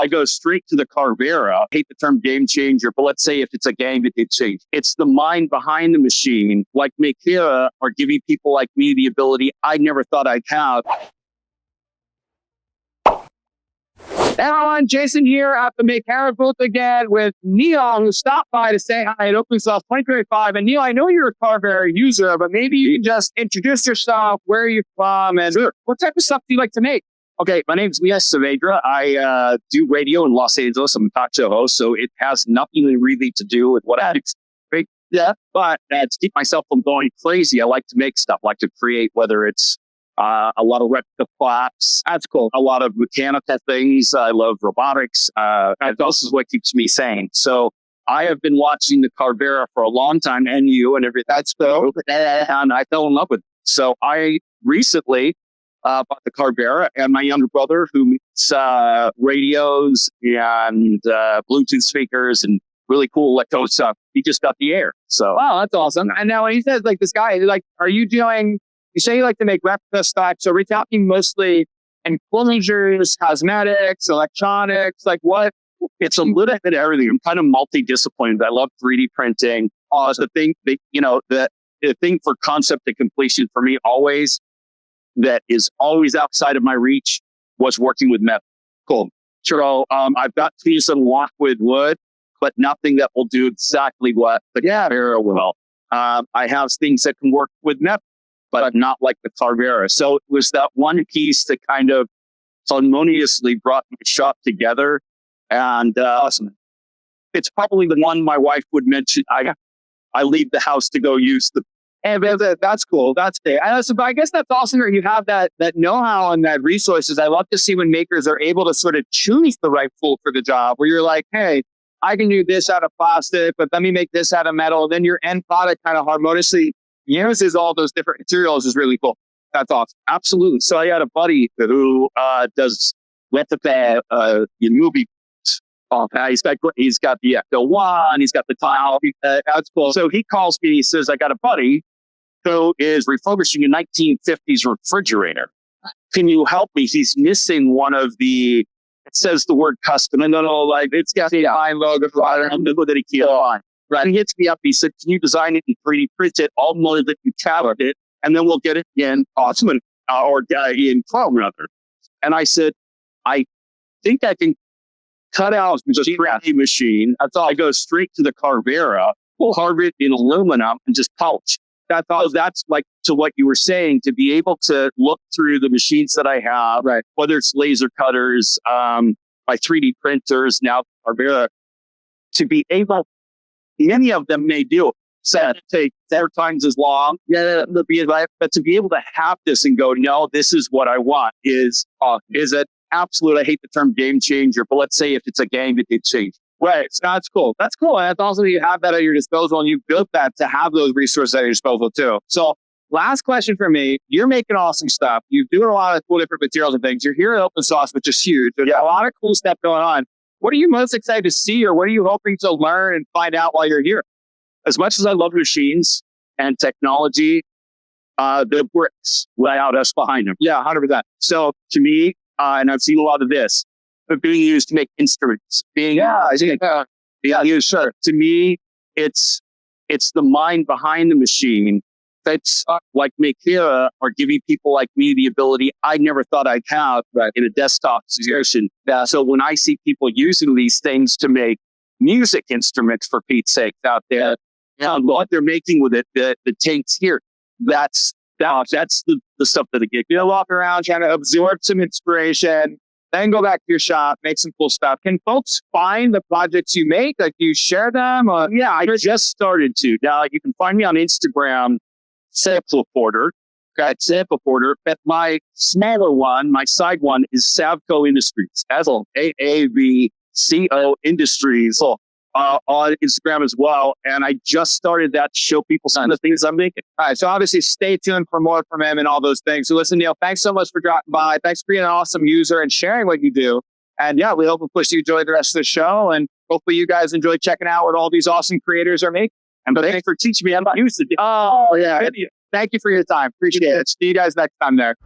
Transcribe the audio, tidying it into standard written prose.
I go straight to the Carvera. I hate the term game changer, but let's say if it's a game, it did change. It's the mind behind the machine, like Makera, are giving people like me the ability I never thought I'd have. Hey everyone, Jason here at the Makera booth again with Neil, who stopped by to say hi at Open Source 2025. And Neil, I know you're a Carvera user, but maybe you can just introduce yourself, where are you from, and what type of stuff do you like to make? Okay, my name is Leah Saavedra. I do radio in Los Angeles. I'm a talk show host, so it has nothing really to do with what I make. Yeah, but to keep myself from going crazy, I like to make stuff, I like to create, whether it's a lot of replica plaques. That's cool. A lot of mechanical things. I love robotics. This is what keeps me sane. So I have been watching the Carvera for a long time, and you and everything. That's cool. And I fell in love with it. So I recently bought the Carvera, and my younger brother, who makes radios and Bluetooth speakers and really cool electronic stuff, he just got the Air. So wow, that's awesome. And now when he says like this guy, like, are you doing? You say you like to make replica stuff, so we're talking mostly enclosures, cosmetics, electronics, like what? It's a little bit of everything. I'm kind of multidisciplined. I love 3D printing. The thing for concept to completion for me always, that is always outside of my reach, was working with metal. Cool. So I've got tools that walk with wood, but nothing that will do exactly what the Carvera will. I have things that can work with metal, but not like the Carvera. So it was that one piece that kind of harmoniously brought my shop together. And awesome. It's probably the one my wife would mention. I leave the house to go use the. And that's cool. That's it. But I guess that's awesome where you have that know-how and that resources. I love to see when makers are able to sort of choose the right tool for the job, where you're like, hey, I can do this out of plastic, but let me make this out of metal. Then your end product kind of harmoniously uses all those different materials is really cool. That's awesome. Absolutely. So I had a buddy who does replica movie. He's got the Ecto-1, he's got the tile. That's cool. So he calls me, he says, I got a buddy who is refurbishing a 1950s refrigerator. Can you help me? He's missing one of the, it says the word custom. And like it's got the I logo. I don't know that he can't find. Right. And he hits me up. He said, can you design it and 3D print it? I'll know that you covered it. And then we'll get it in Osman or in Chrome, rather. And I said, I think I can cut out the 3D machine. That's all. I go straight to the Carvera, carve it in aluminum and just polish. That's like to what you were saying, to be able to look through the machines that I have, right? Whether it's laser cutters, my 3D printers, now Carvera, to be able. Many of them may do. So take 4 times as long. Yeah, but to be able to have this and go, no, this is what I want is an absolute. I hate the term game changer, but let's say if it's a game, it did change. Right. So that's cool. That's cool. And it's also you have that at your disposal, and you built that to have those resources at your disposal too. So last question for me: you're making awesome stuff. You're doing a lot of cool different materials and things. You're here at Open Source, which is huge. There's a lot of cool stuff going on. What are you most excited to see, or what are you hoping to learn and find out while you're here? As much as I love machines and technology, the bricks without us behind them. Yeah, 100%. So to me, and I've seen a lot of this, but being used to make instruments, used. To me, it's the mind behind the machine. That's like Makera are giving people like me the ability I never thought I'd have in a desktop situation. So when I see people using these things to make music instruments, for Pete's sake, out there, what they're making with it, the tanks here, that's the stuff that I get. You walk around trying to absorb some inspiration, then go back to your shop, make some cool stuff. Can folks find the projects you make? Like, you share them? Yeah, I just started to. Now you can find me on Instagram. Sample Porter, but my smaller one, my side one is Savco Industries, AAVCO Industries, on Instagram as well. And I just started that to show people some of the things I'm making. All right. So obviously stay tuned for more from him and all those things. So listen, Neil, thanks so much for dropping by. Thanks for being an awesome user and sharing what you do. And yeah, we hope you enjoy the rest of the show. And hopefully you guys enjoy checking out what all these awesome creators are making. And thanks for teaching me how to use it. Oh, yeah. Thank you for your time. Appreciate it. See you guys next time there.